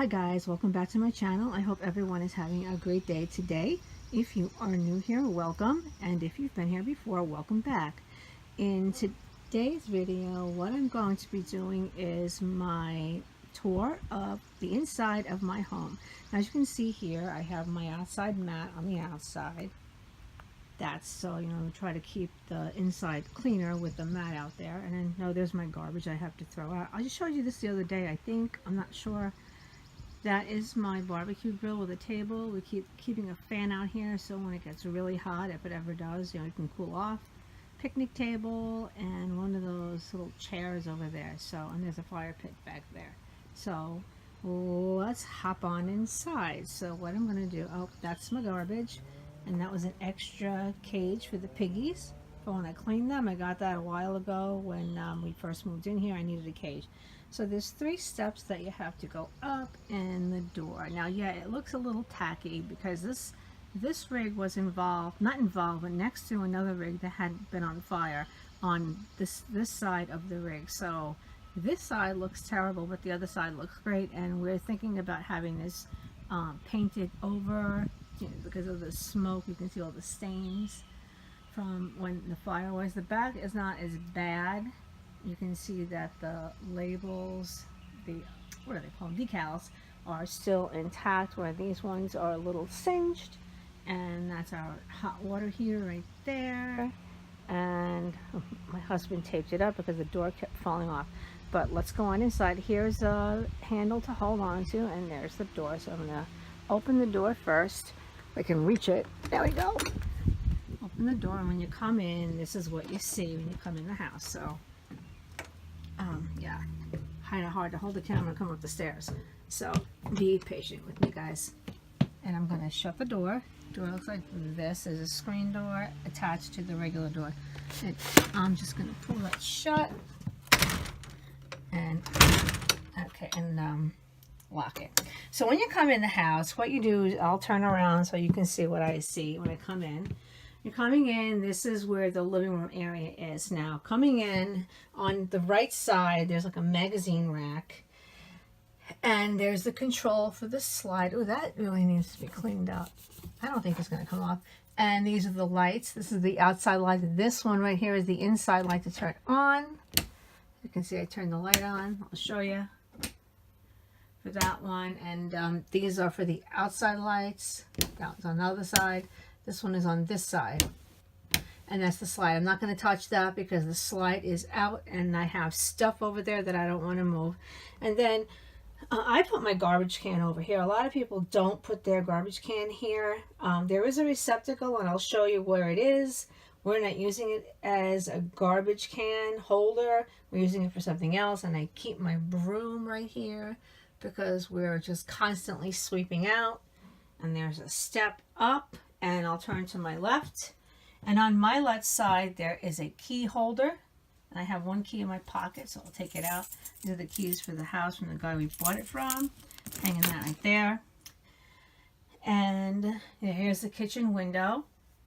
Hi guys, welcome back to my channel. I hope everyone is having a great day today. If you are new here, welcome, and if you've been here before, welcome back. In today's video, what I'm going to be doing is my tour of the inside of my home. As you can see here, I have my outside mat on the outside. That's so, try to keep the inside cleaner with the mat out there. And then, no, there's my garbage I have to throw out. I just showed you this the other day, I think. I'm not sure. That is my barbecue grill with a table. We keep keeping a fan out here so when it gets really hot, if it ever does, it can cool off. Picnic table and one of those little chairs over there. So, and there's a fire pit back there. So let's hop on inside. So what I'm going to do, oh, that's my garbage. And that was an extra cage for the piggies. For when I cleaned them, I got that a while ago when we first moved in here. I needed a cage. So there's 3 steps that you have to go up in the door. Now, yeah, it looks a little tacky because this rig was not involved, but next to another rig that had been on fire on this side of the rig. So this side looks terrible, but the other side looks great. And we're thinking about having this painted over, because of the smoke. You can see all the stains from when the fire was. The back is not as bad. You can see that the labels, what are they called, decals, are still intact, where these ones are a little singed. And that's our hot water heater right there. And my husband taped it up because the door kept falling off. But let's go on inside. Here's a handle to hold on to, and there's the door. So I'm going to open the door first. I can reach it. There we go. Open the door, and when you come in, this is what you see when you come in the house. So yeah, kind of hard to hold the camera and come up the stairs. So be patient with me, guys. And I'm going to shut the door. Door looks like this. Is a screen door attached to the regular door. And I'm just going to pull that shut. And okay, and lock it. So when you come in the house, what you do is, I'll turn around so you can see what I see when I come in. You're coming in, this is where the living room area is. Now, coming in on the right side, there's like a magazine rack. And there's the control for the slide. Oh, that really needs to be cleaned up. I don't think it's going to come off. And these are the lights. This is the outside light. This one right here is the inside light to turn on. You can see I turned the light on. I'll show you for that one. And these are for the outside lights. That's on the other side. This one is on this side, and that's the slide. I'm not going to touch that because the slide is out and I have stuff over there that I don't want to move. And then I put my garbage can over here. A lot of people don't put their garbage can here. There is a receptacle, and I'll show you where it is. We're not using it as a garbage can holder. We're using it for something else, and I keep my broom right here because we're just constantly sweeping out. And there's a step up. And I'll turn to my left, and on my left side there is a key holder, and I have one key in my pocket, so I'll take it out. These are the keys for the house from the guy we bought it from, hanging that right there. And here's the kitchen window.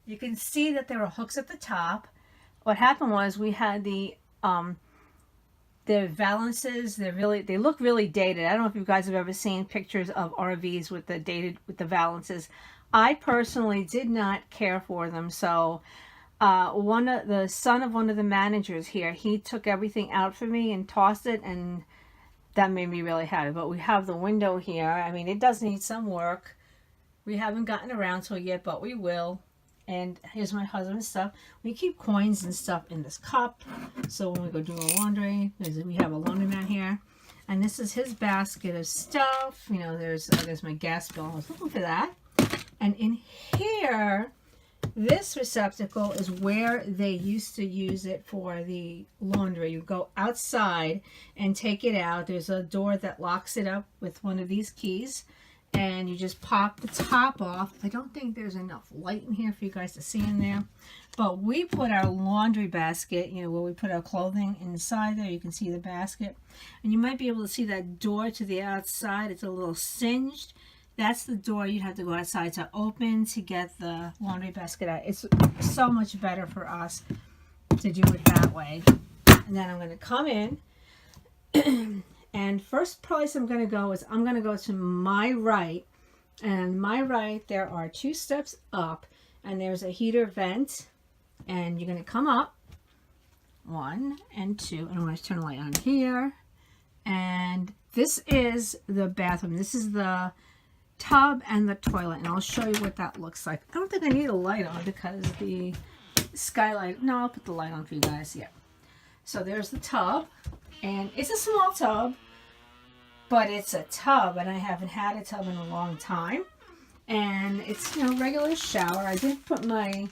You can see that there are hooks at the top. What happened was we had the valances. They look really dated. I don't know if you guys have ever seen pictures of RVs with the valances. I personally did not care for them, so the son of one of the managers here, he took everything out for me and tossed it, and that made me really happy. But we have the window here. I mean, it does need some work. We haven't gotten around to it yet, but we will. And here's my husband's stuff. We keep coins and stuff in this cup, so when we go do our laundry, we have a laundromat here. And this is his basket of stuff. There's my gas bill. I was looking for that. And in here, this receptacle is where they used to use it for the laundry. You go outside and take it out. There's a door that locks it up with one of these keys, and you just pop the top off. I don't think there's enough light in here for you guys to see in there, but we put our laundry basket, where we put our clothing inside there. You can see the basket, and you might be able to see that door to the outside. It's a little singed. That's the door you'd have to go outside to open to get the laundry basket out. It's so much better for us to do it that way. And then I'm going to come in And first place I'm going to go is I'm going to go to my right. And my right, there are 2 steps up, and there's a heater vent. And you're going to come up 1 and 2. And I'm going to turn the light on here. And this is the bathroom. This is the tub and the toilet. And I'll show you what that looks like. I don't think I need a light on because the skylight. No, I'll put the light on for you guys. Yeah. So there's the tub. And it's a small tub, but it's a tub. And I haven't had a tub in a long time. And it's, you know, regular shower. I did put my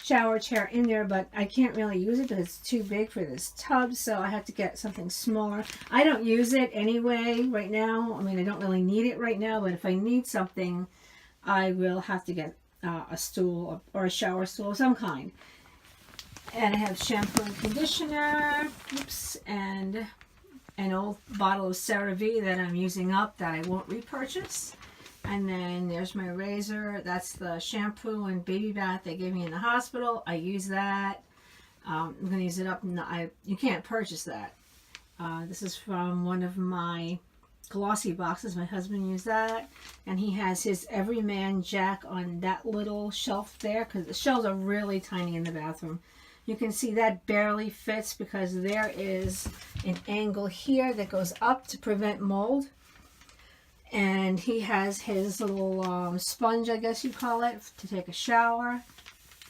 shower chair in there, but I can't really use it because it's too big for this tub, so I have to get something smaller. I don't use it anyway right now. I mean, I don't really need it right now, but if I need something, I will have to get a stool or a shower stool of some kind. And I have shampoo and conditioner, oops, and an old bottle of CeraVe that I'm using up that I won't repurchase. And then there's my razor. That's the shampoo and baby bath they gave me in the hospital. I use that. I'm going to use it up. You can't purchase that. This is from one of my glossy boxes. My husband used that. And he has his Everyman Jack on that little shelf there, because the shelves are really tiny in the bathroom. You can see that barely fits because there is an angle here that goes up to prevent mold. And he has his little sponge, I guess you call it, to take a shower.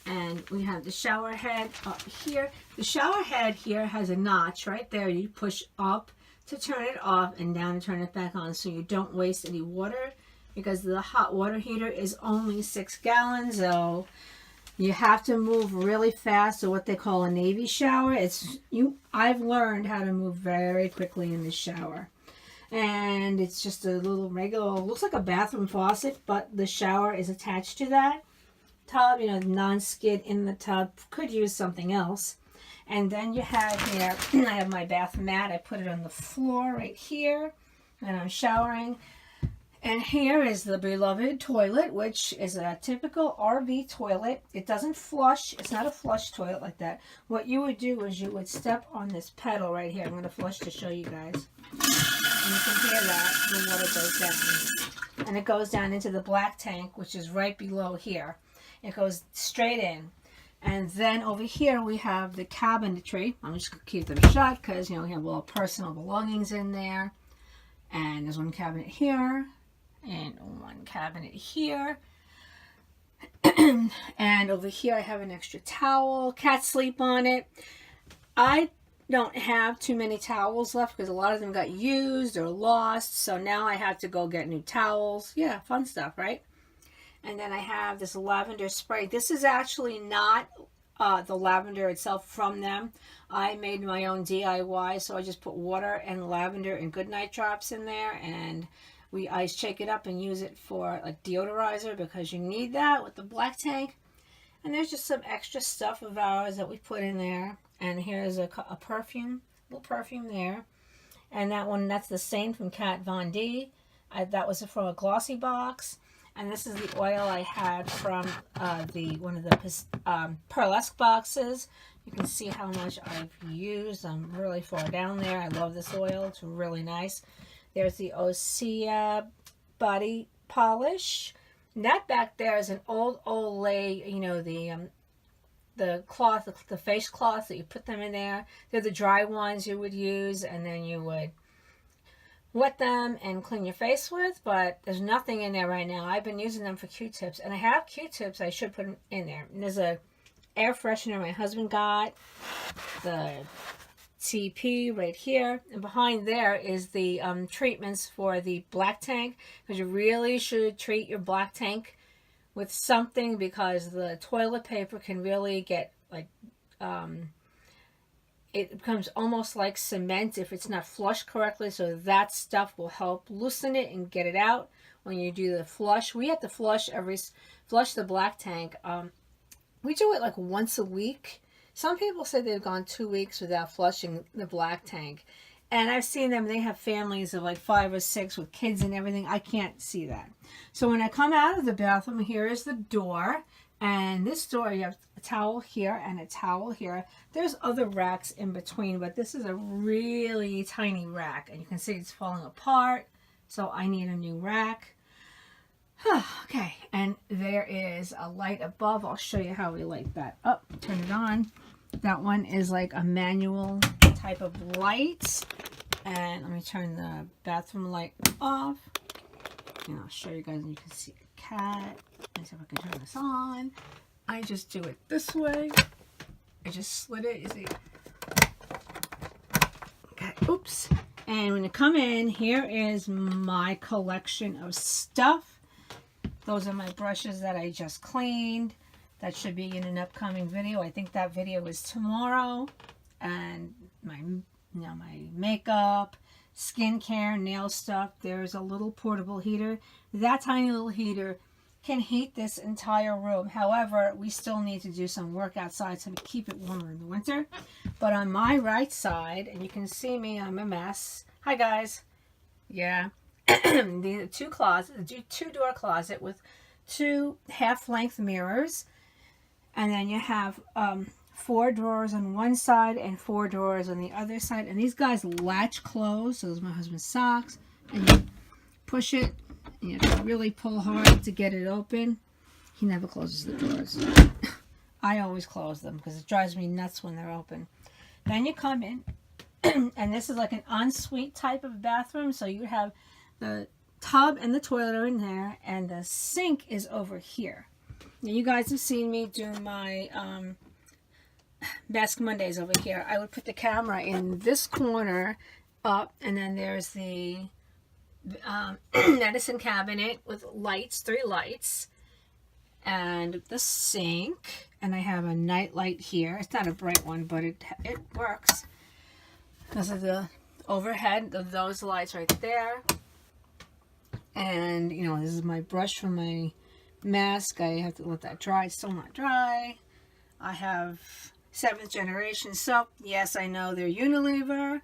And we have the shower head up here. The shower head here has a notch right there. You push up to turn it off and down to turn it back on, so you don't waste any water, because the hot water heater is only 6 gallons. So you have to move really fast, or what they call a Navy shower. I've learned how to move very quickly in the shower. And it's just a little regular, looks like a bathroom faucet, but the shower is attached to that tub, you know, non-skid in the tub. Could use something else. And then you have here, I have my bath mat. I put it on the floor right here, and I'm showering. And here is the beloved toilet, which is a typical RV toilet. It doesn't flush. It's not a flush toilet like that. What you would do is you would step on this pedal right here. I'm going to flush to show you guys. And you can hear that the water goes down. And it goes down into the black tank, which is right below here. It goes straight in. And then over here we have the cabinetry. I'm just going to keep them shut because, you know, we have all personal belongings in there. And there's one cabinet here. And one cabinet here. And over here I have an extra towel. Cats sleep on it. I don't have too many towels left because a lot of them got used or lost. So now I have to go get new towels. Yeah, fun stuff, right? And then I have this lavender spray. This is actually not the lavender itself from them. I made my own DIY. So I just put water and lavender and goodnight drops in there. And I shake it up and use it for like deodorizer, because you need that with the black tank. And there's just some extra stuff of ours that we put in there. And here's a perfume, little perfume there. And that one, that's the same from Kat Von D. That was from a glossy box. And this is the oil I had from one of the Pearlesque boxes. You can see how much I've used. I'm really far down there. I love this oil. It's really nice. There's the Osea body polish. And that back there is an old lay, you know, the cloth, the face cloth that you put them in there. They're the dry ones you would use, and then you would wet them and clean your face with, but there's nothing in there right now. I've been using them for Q-tips, and I have Q-tips I should put in there. And there's a air freshener my husband got, the TP right here, and behind there is the treatments for the black tank, because you really should treat your black tank with something, because the toilet paper can really get like it becomes almost like cement if it's not flushed correctly. So that stuff will help loosen it and get it out when you do the flush. We have to flush the black tank. We do it like once a week. Some people say they've gone 2 weeks without flushing the black tank. And I've seen them, they have families of like 5 or 6 with kids and everything. I can't see that. So when I come out of the bathroom, here is the door. And this door, towel here and a towel here. There's other racks in between, but this is a really tiny rack, and you can see it's falling apart, so I need a new rack. Okay, and there is a light above. I'll show you how we light that up. Turn it on. That one is like a manual type of light. And let me turn the bathroom light off. And I'll show you guys, and you can see a cat. Let's see if I can turn this on. I just do it this way. I just slid it, you see. Okay, oops. And when you come in, here is my collection of stuff. Those are my brushes that I just cleaned. That should be in an upcoming video. I think that video is tomorrow. And my makeup, skincare, nail stuff. There's a little portable heater. That tiny little heater can heat this entire room. However, we still need to do some work outside to keep it warmer in the winter. But on my right side, and you can see me, I'm a mess. Hi guys. Yeah. The two-door closet with 2 half-length mirrors. And then you have 4 drawers on one side and 4 drawers on the other side. And these guys latch closed. So those are my husband's socks. And you push it. And you have to really pull hard to get it open. He never closes the drawers. I always close them because it drives me nuts when they're open. Then you come in. And this is like an ensuite type of bathroom. So you have the tub and the toilet are in there. And the sink is over here. Now you guys have seen me do my Basque Mondays over here. I would put the camera in this corner up, and then there's the medicine cabinet with lights, 3 lights, and the sink, and I have a night light here. It's not a bright one, but it works. This is the overhead of those lights right there. And, you know, this is my brush for my mask. I have to let that dry. It's still not dry. I have 7th generation soap. Yes, I know they're Unilever,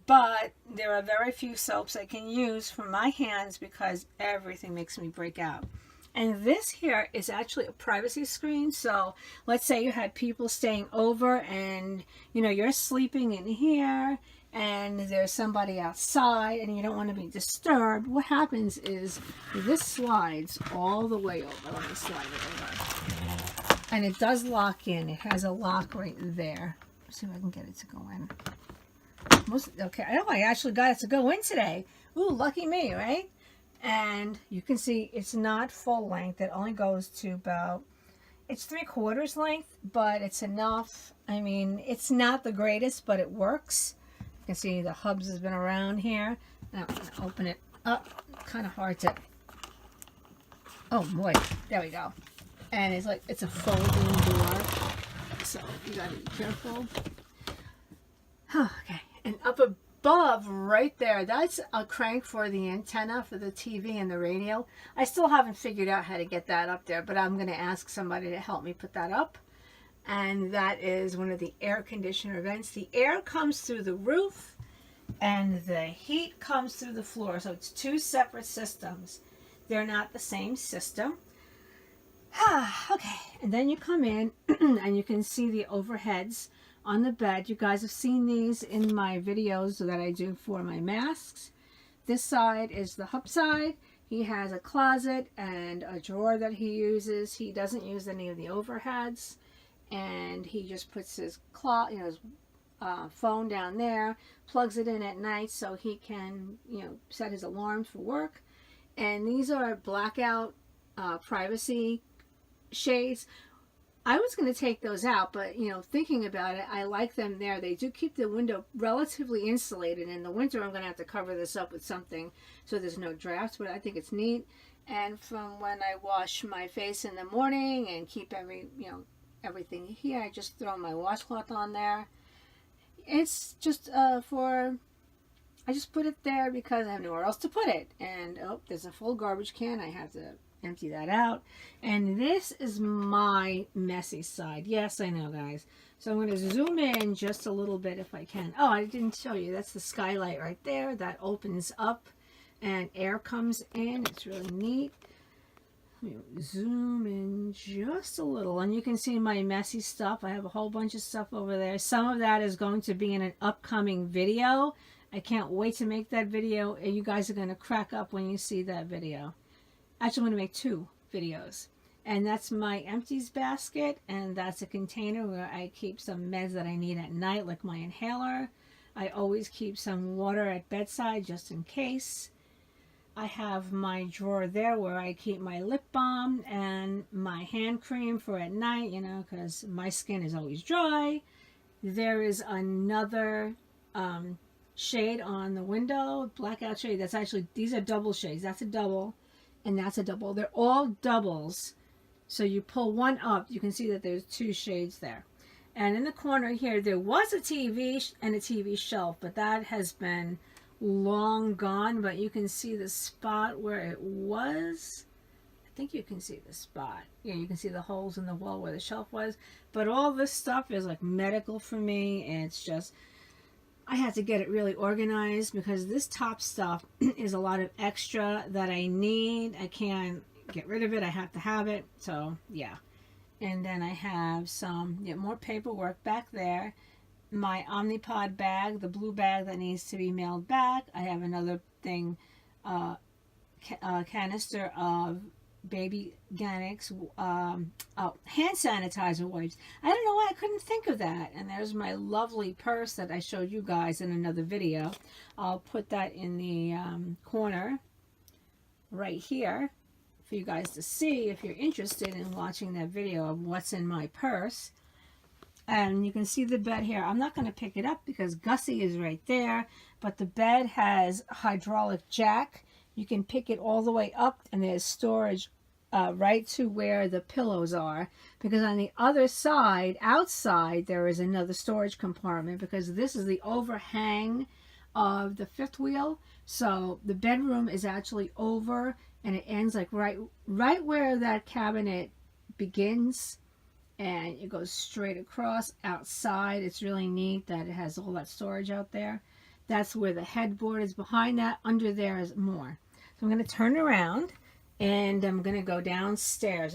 but there are very few soaps I can use for my hands because everything makes me break out. And this here is actually a privacy screen. So let's say you had people staying over and, you know, you're sleeping in here and there's somebody outside and you don't want to be disturbed. What happens is this slides all the way over. Let me slide it over. And it does lock in. It has a lock right there. Let's see if I can get it to go in. Okay, oh, I actually got it to go in today. Ooh, lucky me, right? And you can see it's not full length. It only goes to about, it's 3/4 length, but it's enough. I mean, it's not the greatest, but it works. You can see the hubs has been around here. Now I'm going to open it up. Kind of hard to, oh boy, there we go. And it's like, it's a folding door. So you got to be careful. Okay, and up above right there, that's a crank for the antenna for the TV and the radio. I still haven't figured out how to get that up there, but I'm going to ask somebody to help me put that up. And that is one of the air conditioner vents. The air comes through the roof and the heat comes through the floor. So it's 2 separate systems. They're not the same system. Okay, and then you come in and you can see the overheads on the bed. You guys have seen these in my videos that I do for my masks. This side is the hub side. He has a closet and a drawer that he uses. He doesn't use any of the overheads, and he just puts his phone down there, plugs it in at night so he can, you know, set his alarms for work. And these are blackout privacy shades. I was going to take those out, but, you know, thinking about it, I like them there. They do keep the window relatively insulated. In the winter, I'm going to have to cover this up with something so there's no drafts, but I think it's neat. And from when I wash my face in the morning and keep everything here, I just throw my washcloth on there. It's just I just put it there because I have nowhere else to put it. And, oh, there's a full garbage can. I have to empty that out. And this is my messy side. Yes, I know, guys. So I'm going to zoom in just a little bit if I can. Oh, I didn't show you. That's the skylight right there. That opens up and air comes in. It's really neat. Let me zoom in just a little, and you can see my messy stuff. I have a whole bunch of stuff over there. Some of that is going to be in an upcoming video. I can't wait to make that video, and you guys are going to crack up when you see that video. Actually, I'm going to make 2 videos. And that's my empties basket, and that's a container where I keep some meds that I need at night, like my inhaler. I always keep some water at bedside just in case. I have my drawer there where I keep my lip balm and my hand cream for at night, you know, because my skin is always dry. There is another shade on the window, blackout shade. That's actually, these are double shades. That's a double, and that's a double. They're all doubles. So you pull one up, you can see that there's 2 shades there. And in the corner here, there was a TV and a TV shelf, but that has been long gone. But you can see the spot where it was. I think you can see the spot. Yeah, you can see the holes in the wall where the shelf was. But all this stuff is like medical for me. And it's just, I had to get it really organized because this top stuff is a lot of extra that I need. I can't get rid of it. I have to have it. So yeah. And then I have some more paperwork back there. My Omnipod bag, the blue bag that needs to be mailed back. I have another thing, canister of Baby Organics hand sanitizer wipes. I don't know why I couldn't think of that. And there's my lovely purse that I showed you guys in another video. I'll put that in the corner right here for you guys to see if you're interested in watching that video of what's in my purse. And you can see the bed here. I'm not going to pick it up because Gussie is right there, but the bed has a hydraulic jack. You can pick it all the way up, and there's storage right to where the pillows are, because on the other side, outside, there is another storage compartment, because this is the overhang of the 5th wheel. So the bedroom is actually over, and it ends like right where that cabinet begins, and it goes straight across outside. It's really neat that it has all that storage out there. That's where the headboard is. Behind that, under there is more. So I'm going to turn around and I'm going to go downstairs.